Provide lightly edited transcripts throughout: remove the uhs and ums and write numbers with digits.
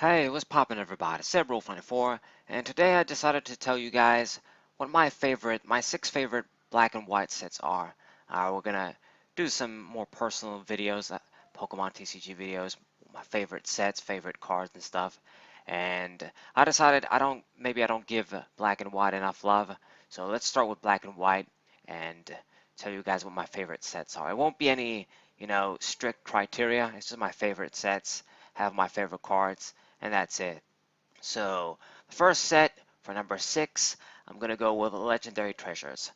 Hey, what's poppin' everybody? Cerebral24, and today I decided to tell you guys what my 6 favorite black and white sets are. We're gonna do some more personal videos, Pokemon TCG videos, my favorite sets, favorite cards and stuff. And I decided maybe I don't give black and white enough love, so let's start with black and white and tell you guys what my favorite sets are. It won't be any, strict criteria. It's just my favorite sets, have my favorite cards and that's it. So the first set for number 6, I'm going to go with Legendary Treasures.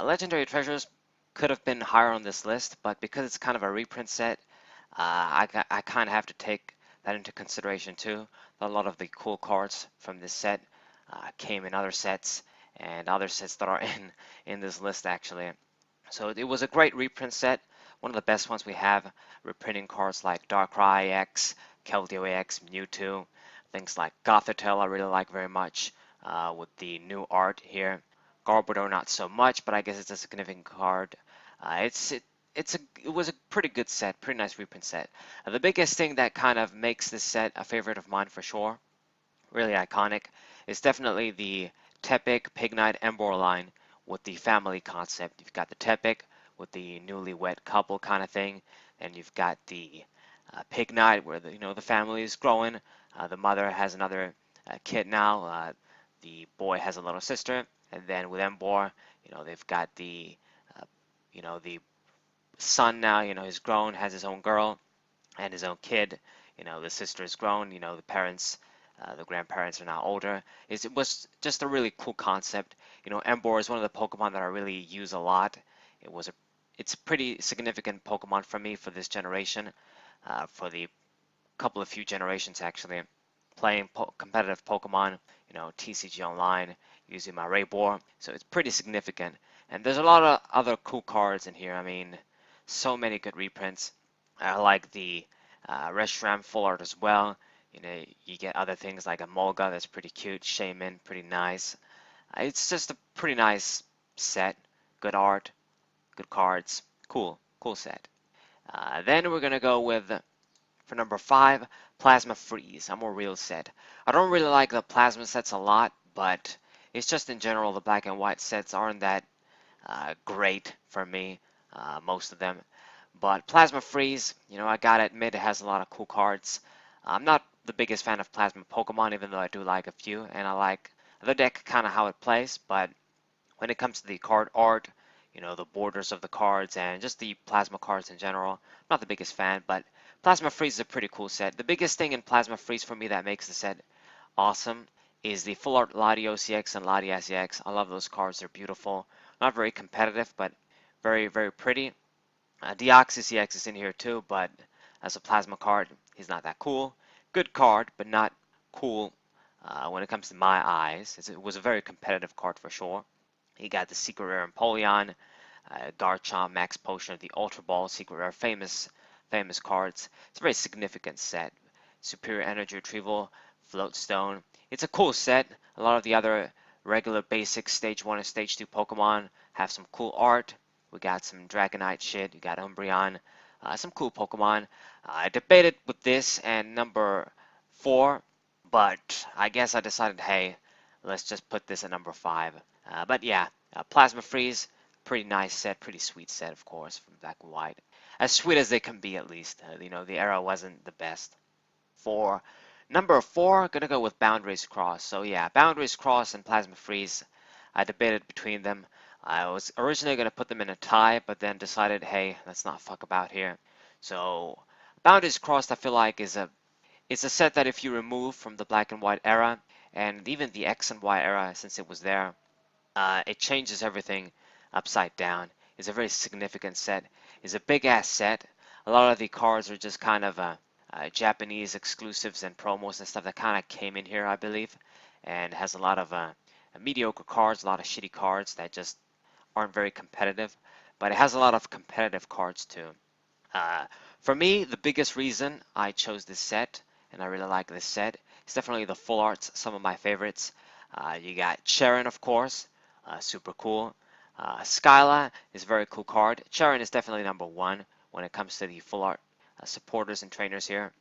Legendary Treasures could have been higher on this list, but because it's kind of a reprint set, I kind of have to take that into consideration too. A lot of the cool cards from this set came in other sets and other sets that are in this list actually. So it was a great reprint set, one of the best ones we have, reprinting cards like Darkrai X, Keldeo X, Mewtwo, things like Gothitelle I really like very much with the new art here. Garbodor not so much, but I guess it's a significant card. It was a pretty good set, pretty nice reprint set. The biggest thing that kind of makes this set a favorite of mine for sure, really iconic, is definitely the Tepic Pignite Emboar line with the family concept. You've got the Tepic with the newlywed couple kind of thing, and you've got the Pignite where the family is growing. The mother has another kid now. The boy has a little sister, and then with Emboar, they've got the son now. He's grown, has his own girl and his own kid. The sister is grown. The parents, the grandparents are now older. It was just a really cool concept. Emboar is one of the Pokemon that I really use a lot. It's a pretty significant Pokemon for me for this generation, for the few generations actually. Playing competitive Pokemon, TCG online, using my Raybor, so it's pretty significant. And there's a lot of other cool cards in here. I mean, so many good reprints. I like the Reshiram full art as well. You get other things like a Molga that's pretty cute, Shaman, pretty nice. It's just a pretty nice set. Good art, good cards, cool set. Then we're gonna go with, for number 5, Plasma Freeze, a more real set. I don't really like the Plasma sets a lot, but it's just in general the black and white sets aren't that great for me, most of them. But Plasma Freeze, I gotta admit it has a lot of cool cards. I'm not the biggest fan of Plasma Pokemon, even though I do like a few, and I like the deck kind of how it plays, but when it comes to the card art, the borders of the cards and just the Plasma cards in general, I'm not the biggest fan, but Plasma Freeze is a pretty cool set. The biggest thing in Plasma Freeze for me that makes the set awesome is the full art Latios EX and Latias EX. I love those cards, they're beautiful. Not very competitive, but very, very pretty. Deoxys EX is in here too, but as a Plasma card, he's not that cool. Good card, but not cool when it comes to my eyes. It was a very competitive card for sure. You got the Secret Rare Empoleon, Garchomp, Max Potion, the Ultra Ball, Secret Rare, famous cards. It's a very significant set. Superior Energy Retrieval, Floatstone. It's a cool set. A lot of the other regular basic Stage 1 and Stage 2 Pokemon have some cool art. We got some Dragonite shit. You got Umbreon. Some cool Pokemon. I debated with this and number 4, but I guess I decided, hey, let's just put this at number 5. But yeah, Plasma Freeze, pretty nice set, pretty sweet set, of course, from Black and White. As sweet as they can be, at least. The era wasn't the best. For number 4, gonna go with Boundaries Cross. So yeah, Boundaries Cross and Plasma Freeze. I debated between them. I was originally gonna put them in a tie, but then decided, hey, let's not fuck about here. So Boundaries Cross, I feel like it's a set that if you remove from the Black and White era, and even the X and Y era, since it was there, it changes everything upside down. It's a very significant set. It's a big ass set. A lot of the cards are just kind of Japanese exclusives and promos and stuff that kind of came in here, I believe, and has a lot of mediocre cards, a lot of shitty cards that just aren't very competitive. But it has a lot of competitive cards too. For me, the biggest reason I chose this set, and I really like this set, is definitely the full arts, some of my favorites. You got Sharon, of course, super cool. Skyla is a very cool card. Sharon is definitely number 1 when it comes to the full art supporters and trainers here.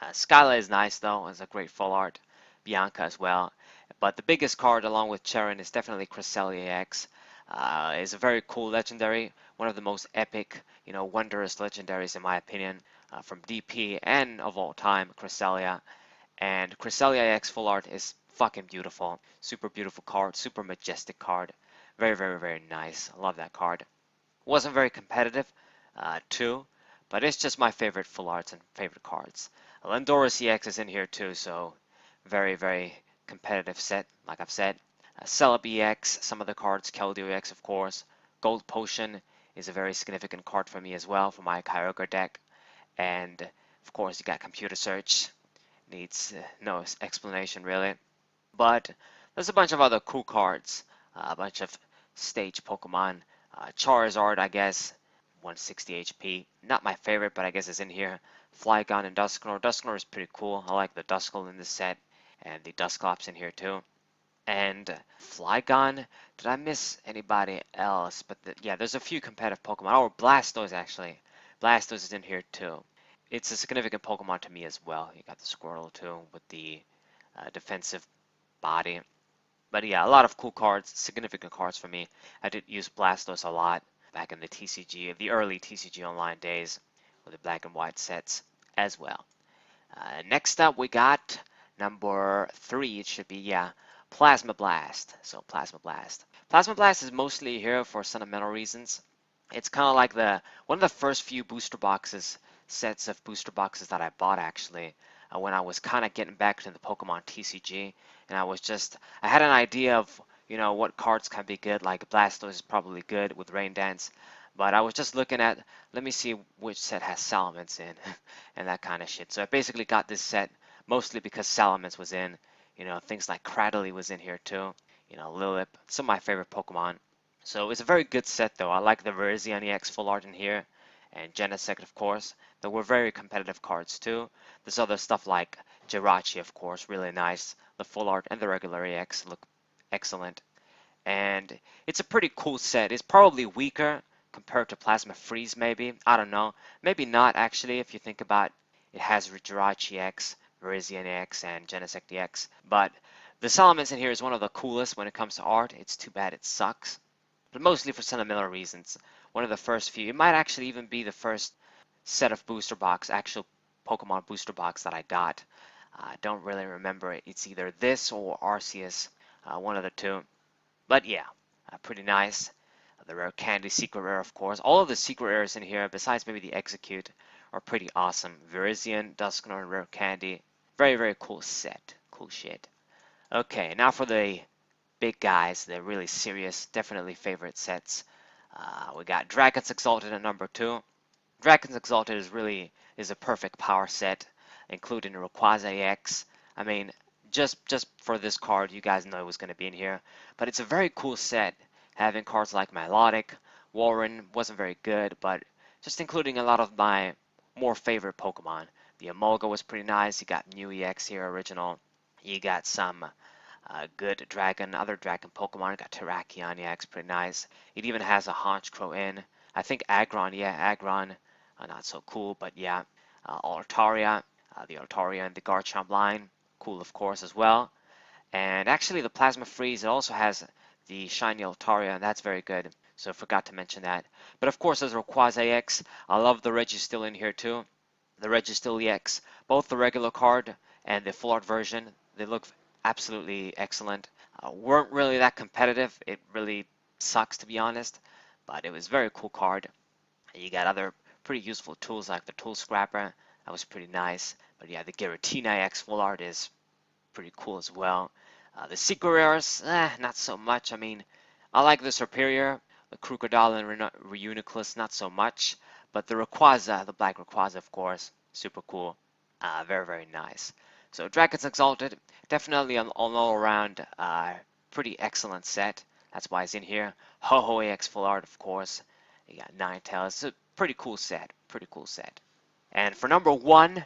Skyla is nice though, it's a great full art. Bianca as well. But the biggest card along with Charon is definitely Cresselia X. It's a very cool legendary, one of the most epic, wondrous legendaries in my opinion, from DP and of all time, Cresselia. And Cresselia X full art is fucking beautiful. Super beautiful card, super majestic card. Very, very, very nice. I love that card. Wasn't very competitive, too, but it's just my favorite full arts and favorite cards. Lindora CX is in here too, so very, very competitive set, like I've said. Celebi EX, some of the cards, Keldeo EX, of course. Gold Potion is a very significant card for me as well for my Kyogre deck. And of course, you got Computer Search. Needs no explanation really. But there's a bunch of other cool cards, a bunch of stage Pokemon. Charizard, I guess, 160 HP. Not my favorite, but I guess it's in here. Flygon and Dusknoir. Dusknoir is pretty cool. I like the Duskull in this set, and the Dusclops in here too. And Flygon, did I miss anybody else? But yeah, there's a few competitive Pokemon. Oh, Blastoise actually. Blastoise is in here too. It's a significant Pokemon to me as well. You got the Squirtle too with the defensive body. But yeah, a lot of cool cards, significant cards for me. I did use Blastoise a lot back in the TCG, the early TCG Online days with the black and white sets as well. Next up, we got number 3. It should be, yeah, Plasma Blast. So Plasma Blast. Plasma Blast is mostly here for sentimental reasons. It's kind of like one of the first few sets of booster boxes that I bought actually when I was kind of getting back into the Pokemon TCG, and I had an idea of what cards can be good. Like Blastoise is probably good with Rain Dance, but I was just looking at, let me see which set has Salamence in and that kind of shit. So I basically got this set mostly because Salamence was in. Things like Cradily was in here too. Lilip, some of my favorite Pokemon. So it's a very good set though. I like the Virizion EX full art in here, and Genesect of course. There were very competitive cards too. There's other stuff like Jirachi of course, really nice. The full art and the regular EX look excellent. And it's a pretty cool set. It's probably weaker compared to Plasma Freeze maybe. I don't know. Maybe not actually if you think about it has Jirachi X, Virizion X, and Genesect X. But the Salamence in here is one of the coolest when it comes to art. It's too bad it sucks, but mostly for sentimental reasons. One of the first few. It might actually even be the first set of actual Pokemon booster box that I got. I don't really remember it. It's either this or Arceus, one of the two. But yeah, pretty nice. The Rare Candy, Secret Rare, of course. All of the Secret Rares in here, besides maybe the Execute, are pretty awesome. Virizion, Dusknoir, and Rare Candy. Very, very cool set. Cool shit. Okay, now for the big guys, the really serious, definitely favorite sets. We got Dragon's Exalted at number 2. Dragon's Exalted is a perfect power set, including Rayquaza X. I mean, just for this card, you guys know it was going to be in here. But it's a very cool set, having cards like Milotic. Warren wasn't very good, but just including a lot of my more favorite Pokemon. The Emolga was pretty nice. You got Mew EX here, original. You got some good other dragon Pokemon. Got Terrakion EX, pretty nice. It even has a Honchkrow in. I think Aggron, yeah, Aggron. Not so cool, but yeah. Altaria, the Altaria and the Garchomp line. Cool, of course, as well. And actually, the Plasma Freeze, it also has the shiny Altaria, and that's very good. So I forgot to mention that. But of course, there's Rayquaza EX. I love the Registeel in here too. The Registeel EX, both the regular card and the full art version, they look absolutely excellent. Weren't really that competitive. It really sucks to be honest, but it was a very cool card. You got other pretty useful tools like the Tool Scrapper. That was pretty nice. But yeah, the Giratina X full art is pretty cool as well. The Secret Rares, not so much. I mean, I like the Superior, the Crocodile and Reuniclus, not so much. But the Rayquaza, the Black Rayquaza, of course, super cool. Very, very nice. So Dragon's Exalted, definitely an all-around pretty excellent set. That's why it's in here. Ho-Oh AX full art, of course. You got Ninetales. It's a pretty cool set. Pretty cool set. And for number 1,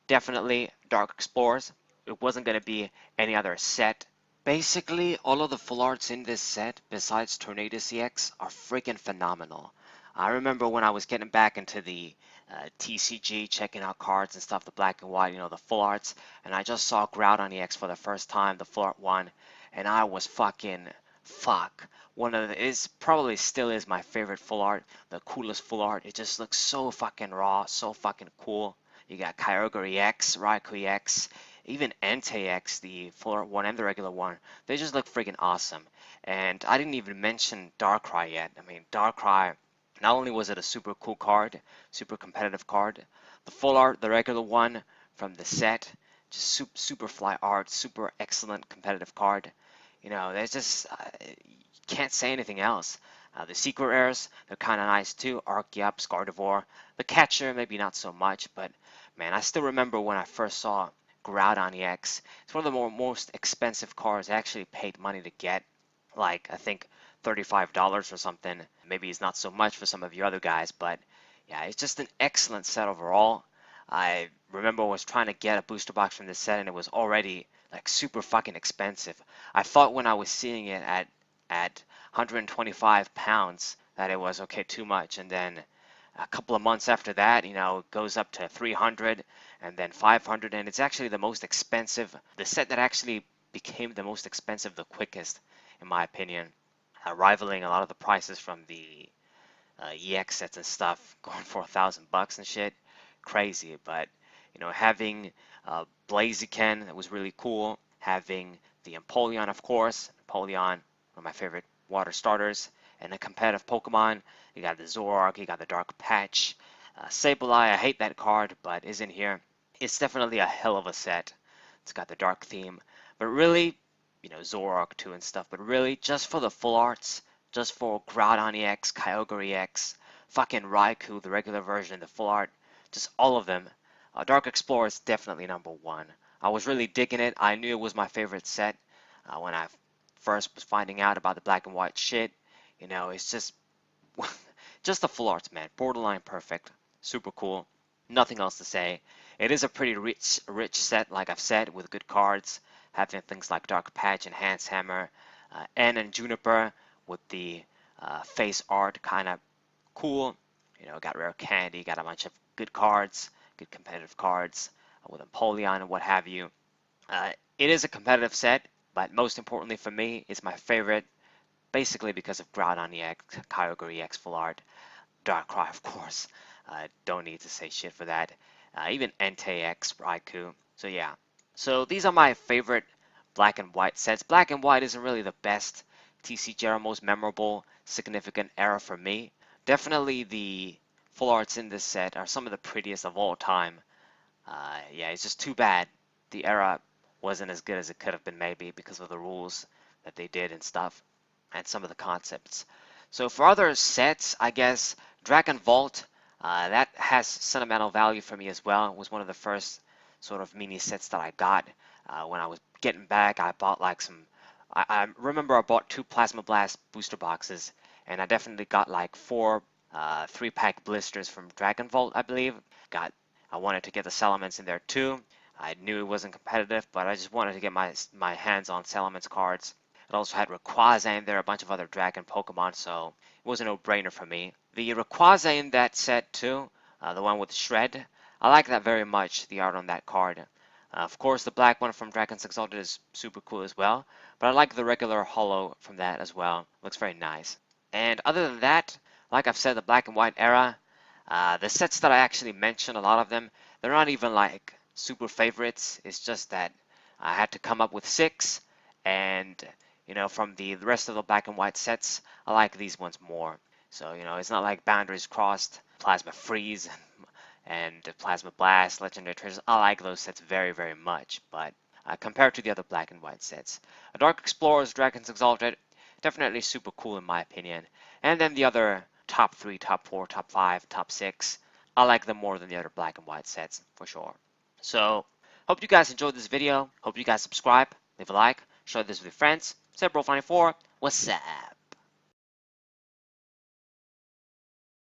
definitely Dark Explorers. It wasn't going to be any other set. Basically, all of the full arts in this set, besides Tornado CX, are freaking phenomenal. I remember when I was getting back into the TCG, checking out cards and stuff, the black and white, the full arts, and I just saw Groudon EX for the first time, the full art one, and I was fucking fuck. One of the is probably still is my favorite full art, the coolest full art. It just looks so fucking raw, so fucking cool. You got Kyogre EX, Raikou EX, even Entei EX, the full art one and the regular one. They just look freaking awesome. And I didn't even mention Darkrai yet. I mean, Darkrai, not only was it a super cool card, super competitive card, the full art, the regular one from the set, just super fly art, super excellent competitive card. There's just can't say anything else. The secret rares, they're kind of nice too. Archeop, Scarnivore. The catcher, maybe not so much, but man, I still remember when I first saw Groudon EX. It's one of the most expensive cards I actually paid money to get. Like, I think $35 or something. Maybe it's not so much for some of you other guys, but yeah, it's just an excellent set overall. I remember I was trying to get a booster box from this set and it was already like super fucking expensive. I thought when I was seeing it at 125 pounds that it was okay too much, and then a couple of months after that, it goes up to 300 and then 500, and it's actually the most expensive, the set that actually became the most expensive the quickest, in my opinion, rivaling a lot of the prices from the EX sets and stuff, going for $1,000 and shit. Crazy. But having Blaziken, that was really cool. Having the Empoleon, of course. Empoleon, one of my favorite water starters. And a competitive Pokemon, you got the Zoroark, you got the Dark Patch. Sableye, I hate that card, but is in here. It's definitely a hell of a set. It's got the dark theme. But really, Zoroark too and stuff. But really, just for the full arts, just for Groudon EX, Kyogre EX, fucking Raikou, the regular version, the full art, just all of them. Dark Explorer is definitely number one. I was really digging it. I knew it was my favorite set when I first was finding out about the black and white shit. It's just, just the full arts, man. Borderline perfect. Super cool. Nothing else to say. It is a pretty rich set, like I've said, with good cards, having things like Dark Patch, Enhanced Hammer, N and Juniper with the face art, kind of cool. Got Rare Candy, got a bunch of good cards, good competitive cards with Empoleon and what have you. It is a competitive set, but most importantly for me, it's my favorite, basically because of Groudon EX, Kyogre EX Full Art, Darkrai, of course. Don't need to say shit for that. Even Entei X, Raikou. So yeah. So these are my favorite black and white sets. Black and white isn't really the best TCG era, most memorable, significant era for me. Definitely the full arts in this set are some of the prettiest of all time. Yeah, it's just too bad the era wasn't as good as it could have been, maybe because of the rules that they did and stuff, and some of the concepts. So for other sets, I guess Dragon Vault, that has sentimental value for me as well. It was one of the first sort of mini sets that I got when I was getting back. I bought like some. I remember I bought 2 Plasma Blast booster boxes, and I definitely got like 4 3-pack blisters from Dragon Vault, I believe. I wanted to get the Salamence in there too. I knew it wasn't competitive, but I just wanted to get my hands on Salamence cards. It also had Rayquaza in there, a bunch of other Dragon Pokemon, so it was a no-brainer for me. The Rayquaza in that set too, the one with Shred, I like that very much, the art on that card. Of course, the black one from Dragon's Exalted is super cool as well, but I like the regular holo from that as well. Looks very nice. And other than that, like I've said, the black and white era, the sets that I actually mentioned, a lot of them, they're not even like super favorites. It's just that I had to come up with 6, and from the rest of the black and white sets, I like these ones more. So it's not like Boundaries Crossed, Plasma Freeze, and Plasma Blast, Legendary Treasures. I like those sets very, very much, but compared to the other black and white sets, Dark Explorers, Dragon's Exalted, definitely super cool in my opinion. And then the other top 3, top 4, top 5, top 6, I like them more than the other black and white sets for sure. So hope you guys enjoyed this video. Hope you guys subscribe, leave a like, share this with your friends. Sentimental, what's up?